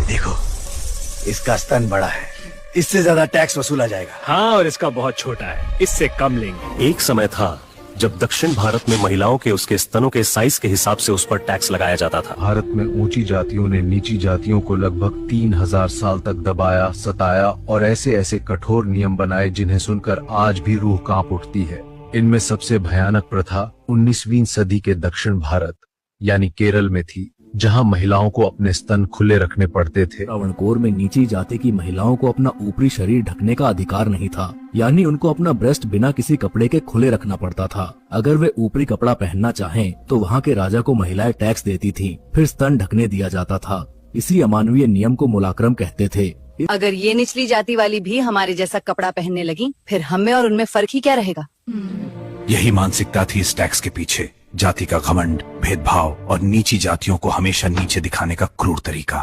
देखो, इसका स्तन बड़ा है, इससे ज्यादा टैक्स वसूला जाएगा। हाँ, और इसका बहुत छोटा है, इससे कम लेंगे। एक समय था जब दक्षिण भारत में महिलाओं के उसके स्तनों के साइज के हिसाब से उस पर टैक्स लगाया जाता था। भारत में ऊंची जातियों ने नीची जातियों को लगभग 3000 साल तक दबाया, सताया और ऐसे ऐसे कठोर नियम बनाए जिन्हें सुनकर आज भी रूह कांप उठती है। इनमें सबसे भयानक प्रथा 19वीं सदी के दक्षिण भारत यानी केरल में थी, जहां महिलाओं को अपने स्तन खुले रखने पड़ते थे। त्रावणकोर में नीची जाति की महिलाओं को अपना ऊपरी शरीर ढकने का अधिकार नहीं था, यानी उनको अपना ब्रेस्ट बिना किसी कपड़े के खुले रखना पड़ता था। अगर वे ऊपरी कपड़ा पहनना चाहें, तो वहाँ के राजा को महिलाएं टैक्स देती थीं, फिर स्तन ढकने दिया जाता था। इसी अमानवीय नियम को मुलाक्रम कहते थे। अगर ये निचली जाति वाली भी हमारे जैसा कपड़ा पहनने लगी, फिर हमें और उनमें फर्क ही क्या रहेगा? यही मानसिकता थी इस टैक्स के पीछे। जाति का घमंड, भेदभाव और नीची जातियों को हमेशा नीचे दिखाने का क्रूर तरीका।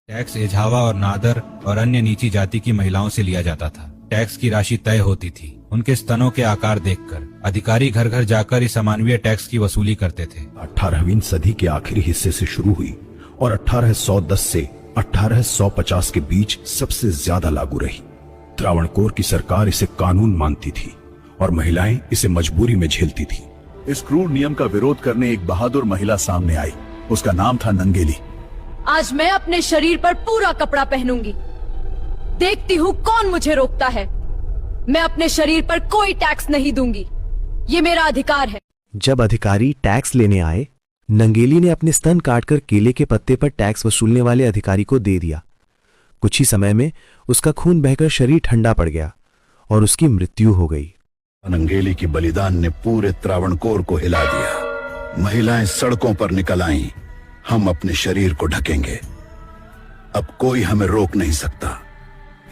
टैक्स एझावा और नादर और अन्य नीची जाति की महिलाओं से लिया जाता था। टैक्स की राशि तय होती थी उनके स्तनों के आकार देखकर। अधिकारी घर घर जाकर इस अमानवीय टैक्स की वसूली करते थे। 18वीं सदी के आखिरी हिस्से से शुरू हुई और 1810 से 1850 के बीच सबसे ज्यादा लागू रही। त्रावणकोर की सरकार इसे कानून मानती थी और महिलाएं इसे मजबूरी में झेलती थी। इस क्रूर नियम का विरोध करने एक बहादुर महिला सामने आई। उसका नाम था नंगेली। आज मैं अपने शरीर पर पूरा कपड़ा पहनूंगी, देखती हूँ कौन मुझे रोकता है। मैं अपने शरीर पर कोई टैक्स नहीं दूंगी, ये मेरा अधिकार है। जब अधिकारी टैक्स लेने आए, नंगेली ने अपने स्तन काटकर केले के पत्ते पर टैक्स वसूलने वाले अधिकारी को दे दिया। कुछ ही समय में उसका खून बहकर शरीर ठंडा पड़ गया और उसकी मृत्यु हो गई। नंगेली की बलिदान ने पूरे त्रावणकोर को हिला दिया। महिलाएं सड़कों पर निकल आईं। हम अपने शरीर को ढकेंगे, अब कोई हमें रोक नहीं सकता।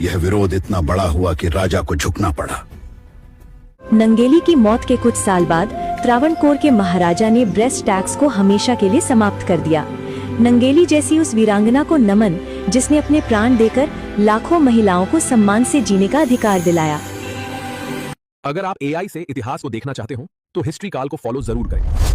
यह विरोध इतना बड़ा हुआ कि राजा को झुकना पड़ा। नंगेली की मौत के कुछ साल बाद त्रावणकोर के महाराजा ने ब्रेस्ट टैक्स को हमेशा के लिए समाप्त कर दिया। नंगेली जैसी उस वीरांगना को नमन, जिसने अपने प्राण देकर लाखों महिलाओं को सम्मान से जीने का अधिकार दिलाया। अगर आप AI से इतिहास को देखना चाहते हो तो हिस्ट्री काल को फॉलो जरूर करें।